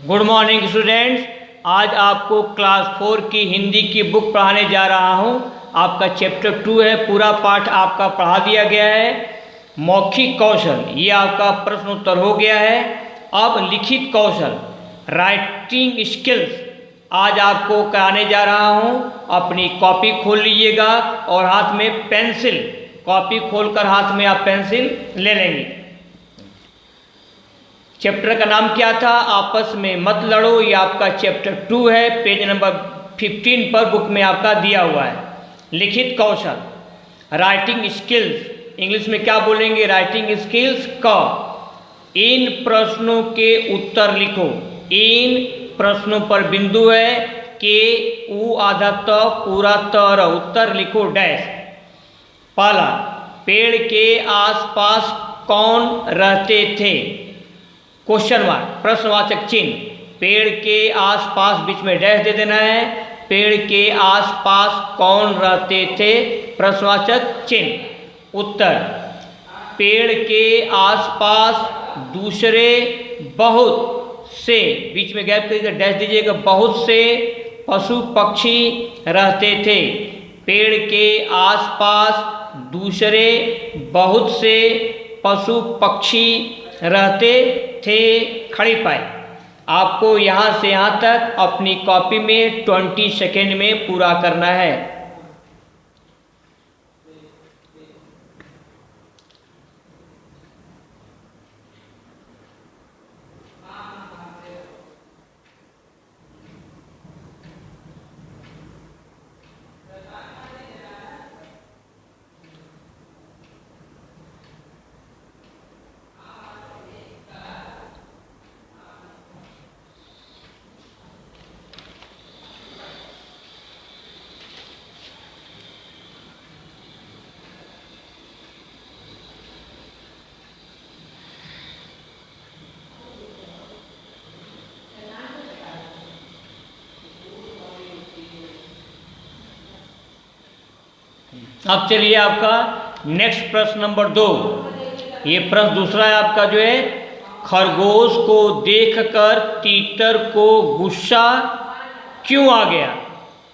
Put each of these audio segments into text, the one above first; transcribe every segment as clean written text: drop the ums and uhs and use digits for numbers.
Good morning students. आज आपको class 4 की हिंदी की बुक पढ़ाने जा रहा हूं। आपका चैप्टर 2 है, पूरा पाठ आपका पढ़ा दिया गया है। मौखिक कौशल ये आपका प्रश्न उत्तर हो गया है। अब लिखित कौशल राइटिंग स्किल्स आज आपको कराने जा रहा हूं। अपनी कॉपी खोल लीजिएगा और हाथ में पेंसिल, कॉपी खोलकर हाथ में आप पेंसिल ले लेंगे। चैप्टर का नाम क्या था? आपस में मत लड़ो। ये आपका चैप्टर 2 है, पेज नंबर 15 पर बुक में आपका दिया हुआ है। लिखित कौशल राइटिंग स्किल्स, इंग्लिश में क्या बोलेंगे? राइटिंग स्किल्स का। इन प्रश्नों के उत्तर लिखो। इन प्रश्नों पर बिंदु है के उ आधा त पूरा तर, उत्तर लिखो डैश। पहला, पेड़ के आसपास कौन रहते थे? क्वेश्चन मार्क, प्रश्नवाचक चिन्ह। पेड़ के आसपास बीच में डैश दे देना है। पेड़ के आसपास कौन रहते थे? प्रश्नवाचक चिन्ह। उत्तर, पेड़ के आसपास दूसरे बहुत से, बीच में गैप करके डैश दीजिएगा, बहुत से पशु पक्षी रहते थे। पेड़ के आसपास दूसरे बहुत से पशु पक्षी रहते थे। खड़ी पाई। आपको यहाँ से यहाँ तक अपनी कॉपी में 20 सेकेंड में पूरा करना है। अब चलिए आपका नेक्स्ट प्रश्न नंबर 2। ये प्रश्न दूसरा है आपका, जो है खरगोश को देखकर तीतर को गुस्सा क्यों आ गया?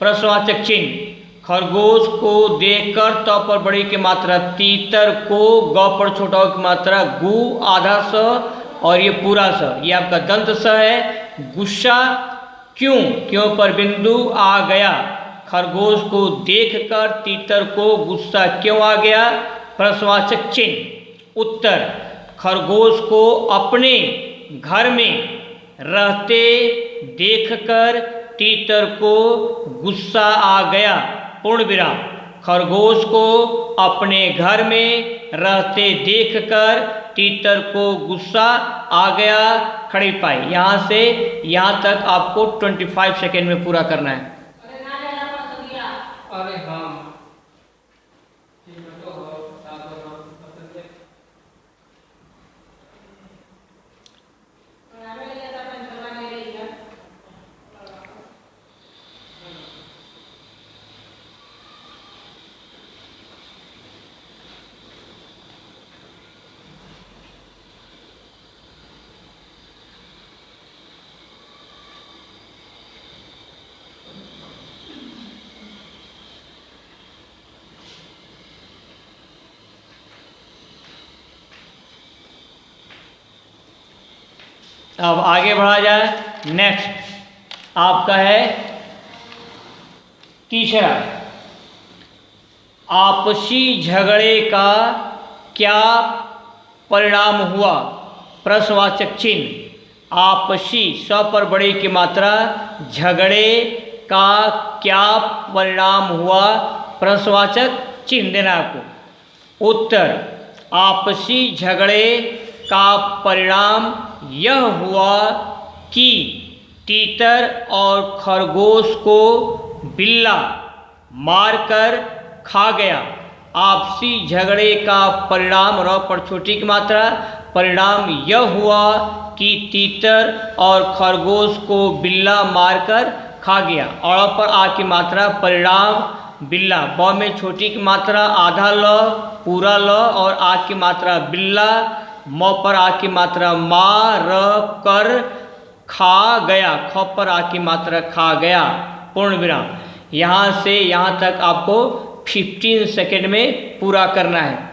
प्रश्नवाचक चिन्ह। खरगोश को देखकर त पर बड़ी की मात्रा, तीतर को ग पर छोटा की मात्रा, गु आधा स और ये पूरा स, ये आपका दंत स है। गुस्सा क्यों, क्यों पर बिंदु आ गया। खरगोश को देखकर तीतर को गुस्सा क्यों आ गया? प्रश्नवाचक चिन्ह। उत्तर, खरगोश को अपने घर में रहते देखकर तीतर को गुस्सा आ गया। पूर्ण विराम। खरगोश को अपने घर में रहते देखकर तीतर को गुस्सा आ गया। खड़ी पाई। यहाँ से यहाँ तक आपको 25 सेकेंड में पूरा करना है। अरे हाँ, अब आगे बढ़ा जाए। नेक्स्ट आपका है तीसरा, आपसी झगड़े का क्या परिणाम हुआ? प्रश्नवाचक चिन्ह। आपसी, स पर बड़ी की मात्रा, झगड़े का क्या परिणाम हुआ? प्रश्नवाचक चिन्ह देना आपको। उत्तर, आपसी झगड़े का परिणाम यह हुआ कि तीतर और खरगोश को बिल्ला मारकर खा गया। आपसी झगड़े का परिणाम, र पर छोटी की मात्रा, परिणाम यह हुआ कि तीतर और खरगोश को बिल्ला मारकर खा गया। और पर आ की मात्रा, परिणाम बिल्ला, ब में छोटी की मात्रा आधा ल पूरा ल और आ की मात्रा बिल्ला, म पर आ की मात्रा मा र कर खा गया, ख पर आ की मात्रा खा गया, पूर्ण विराम। यहाँ से यहाँ तक आपको 15 सेकेंड में पूरा करना है।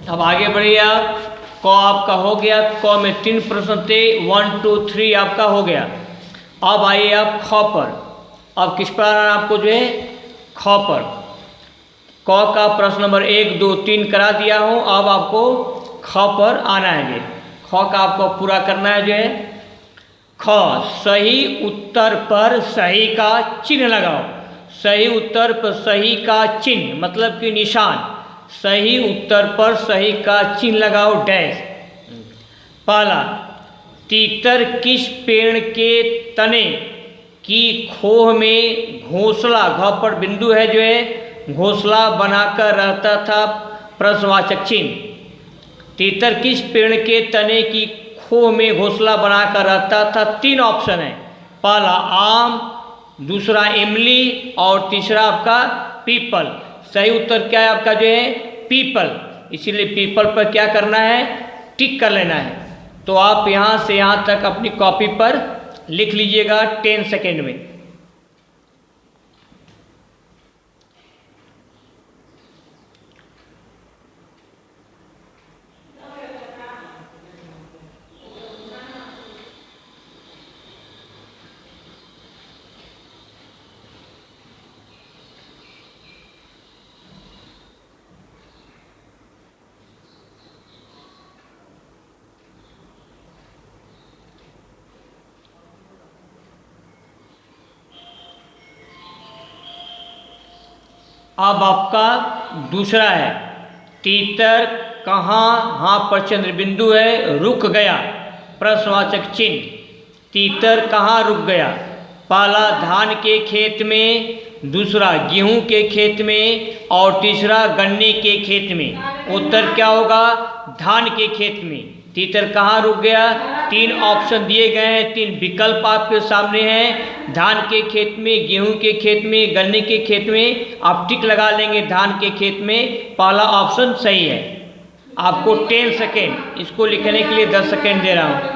अब आगे बढ़िए आप। क आपका हो गया, क में 3 प्रश्न थे, 1 2 3 आपका हो गया। अब आइए आप ख पर। अब किस पर आना है आपको जो है, ख पर। क का प्रश्न नंबर 1 2 3 करा दिया हूँ, अब आपको ख पर आना है जी। ख का आपको पूरा करना है जो है। ख सही उत्तर पर सही का चिन्ह लगाओ। सही उत्तर पर सही का चिन्ह मतलब कि निशान। सही उत्तर पर सही का चिन्ह लगाओ, डैश। पहला, तीतर किस पेड़ के तने की खोह में घोंसला, घ पर बिंदु है जो है, घोंसला बनाकर रहता था, प्रश्नवाचक चिन्ह। तीतर किस पेड़ के तने की खोह में घोंसला बनाकर रहता था? 3 ऑप्शन है। पहला आम, दूसरा इमली और तीसरा आपका पीपल। सही उत्तर क्या है आपका जो है, पीपल। इसीलिए पीपल पर क्या करना है, टिक कर लेना है। तो आप यहाँ से यहाँ तक अपनी कॉपी पर लिख लीजिएगा 10 सेकेंड में। अब आपका दूसरा है, तीतर कहाँ, हाँ पर चंद्र बिंदु है, रुक गया, प्रश्नवाचक चिन्ह। तीतर कहाँ रुक गया? पहला धान के खेत में, दूसरा गेहूं के खेत में और तीसरा गन्ने के खेत में। उत्तर क्या होगा? धान के खेत में। तीतर कहाँ रुक गया? 3 ऑप्शन दिए गए हैं, 3 विकल्प आपके सामने हैं। धान के खेत में, गेहूं के खेत में, गन्ने के खेत में। आप टिक लगा लेंगे धान के खेत में, पहला ऑप्शन सही है। आपको 10 सेकेंड, इसको लिखने के लिए 10 सेकेंड दे रहा हूँ।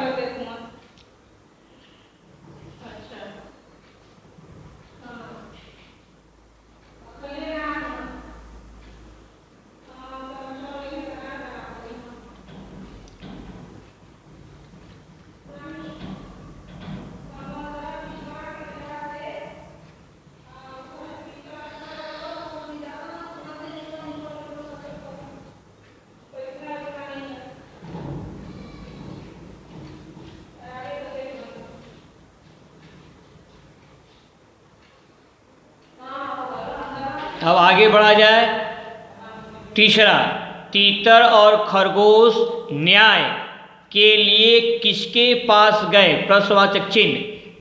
अब आगे बढ़ा जाए। तीसरा, तीतर और खरगोश न्याय के लिए किसके पास गए? प्रश्नवाचक चिन्ह।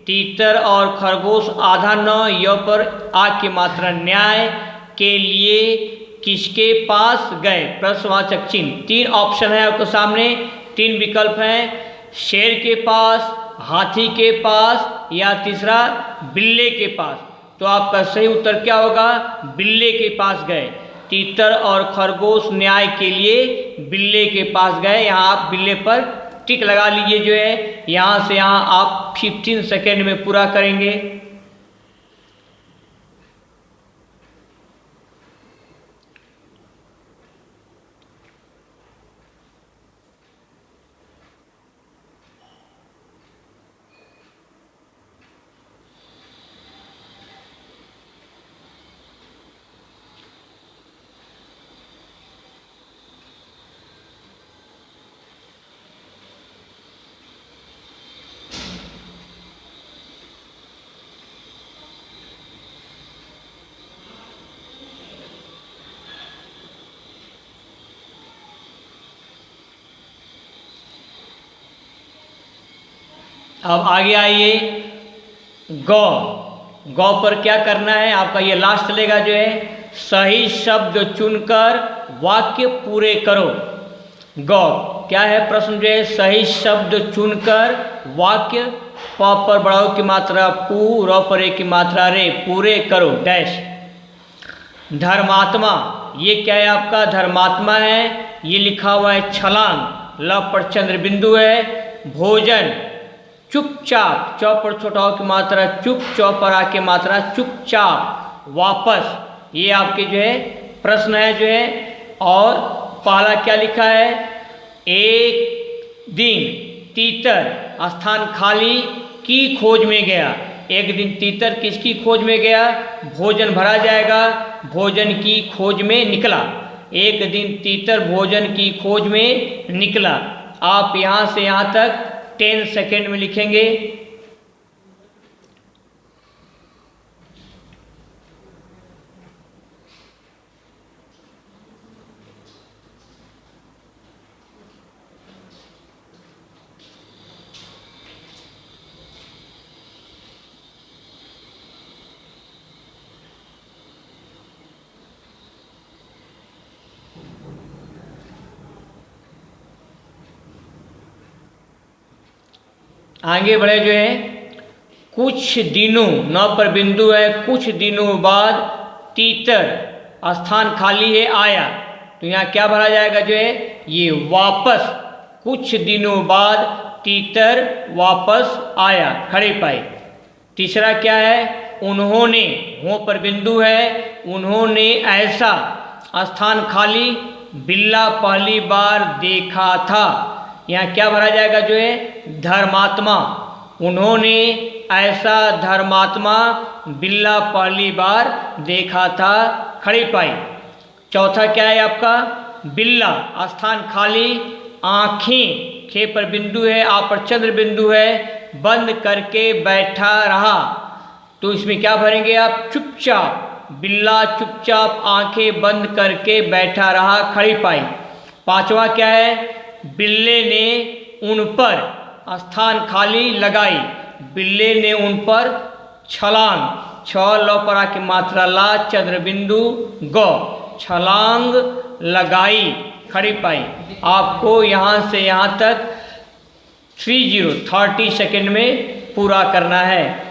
तीतर और खरगोश आधा न, य पर आ की मात्रा, न्याय के लिए किसके पास गए? प्रश्नवाचक चिन्ह। 3 ऑप्शन है आपके सामने, 3 विकल्प हैं। शेर के पास, हाथी के पास या तीसरा बिल्ले के पास। तो आपका सही उत्तर क्या होगा? बिल्ले के पास गए। तीतर और खरगोश न्याय के लिए बिल्ले के पास गए। यहाँ आप बिल्ले पर टिक लगा लीजिए जो है। यहाँ से यहाँ आप 15 सेकेंड में पूरा करेंगे। अब आगे आइए, गौ। गौ पर क्या करना है आपका, ये लास्ट चलेगा जो है, सही शब्द चुनकर वाक्य पूरे करो। गौ क्या है प्रश्न जो है, सही शब्द चुनकर वाक्य, प पर बड़ा की मात्रा पू, र पर ए की मात्रा रे, पूरे करो डैश। धर्मात्मा, ये क्या है आपका, धर्मात्मा है, ये लिखा हुआ है छलांग, ल पर चंद्र बिंदु है। भोजन, चुपचाप, चौ पर छोटा की मात्रा चुप, चौ पर आ की मात्रा चुपचाप। वापस, ये आपके जो है प्रश्न है जो है। और पहला क्या लिखा है, एक दिन तीतर स्थान खाली की खोज में गया। एक दिन तीतर किसकी खोज में गया, भोजन भरा जाएगा, भोजन की खोज में निकला। एक दिन तीतर भोजन की खोज में निकला। आप यहाँ से यहाँ तक 10 सेकेंड में लिखेंगे। आगे बढ़े जो है, कुछ दिनों, न पर बिंदु है, कुछ दिनों बाद तीतर स्थान खाली है आया, तो यहाँ क्या भरा जाएगा जो है, ये वापस। कुछ दिनों बाद तीतर वापस आया, खड़े पाए। तीसरा क्या है, उन्होंने, हो पर बिंदु है, उन्होंने ऐसा स्थान खाली बिल्ला पहली बार देखा था। यहाँ क्या भरा जाएगा जो है, धर्मात्मा। उन्होंने ऐसा धर्मात्मा बिल्ला पहली बार देखा था, खड़ी पाई। चौथा क्या है आपका, बिल्ला स्थान खाली, आँखें, खे पर बिंदु है, आ पर चंद्र बिंदु है, बंद करके बैठा रहा। तो इसमें क्या भरेंगे आप, चुपचाप, बिल्ला चुपचाप आंखें बंद करके बैठा रहा, खड़ी पाई। पांचवा क्या है, बिल्ले ने उन पर स्थान खाली लगाई, बिल्ले ने उन पर छलांग, छ ल पर आ की मात्रा ला, चंद्र बिंदु ग, छलांग लगाई, खड़ी पाई। आपको यहाँ से यहाँ तक 30 सेकेंड में पूरा करना है।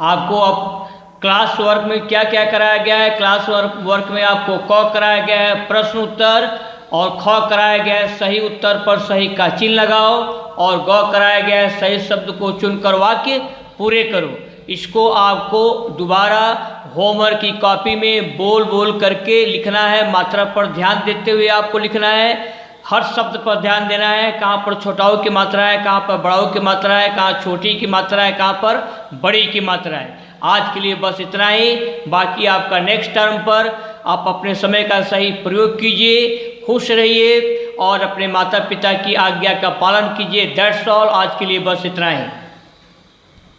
आपको अब क्लास वर्क में क्या क्या कराया गया है, क्लास वर्क में आपको क कराया गया है, प्रश्न उत्तर, और ख कराया गया है सही उत्तर पर सही का चिन्ह लगाओ, और ग कराया गया है सही शब्द को चुनकर वाक्य पूरे करो। इसको आपको दोबारा होमवर्क की कॉपी में बोल बोल करके लिखना है, मात्रा पर ध्यान देते हुए आपको लिखना है, हर शब्द पर ध्यान देना है, कहाँ पर छोटाऊ की मात्रा है, कहाँ पर बड़ाऊ की मात्रा है, कहाँ छोटी की मात्रा है, कहाँ पर बड़ी की मात्रा है। आज के लिए बस इतना ही, बाकी आपका नेक्स्ट टर्म पर आप अपने समय का सही प्रयोग कीजिए, खुश रहिए और अपने माता पिता की आज्ञा का पालन कीजिए। दैट्स ऑल, आज के लिए बस इतना ही।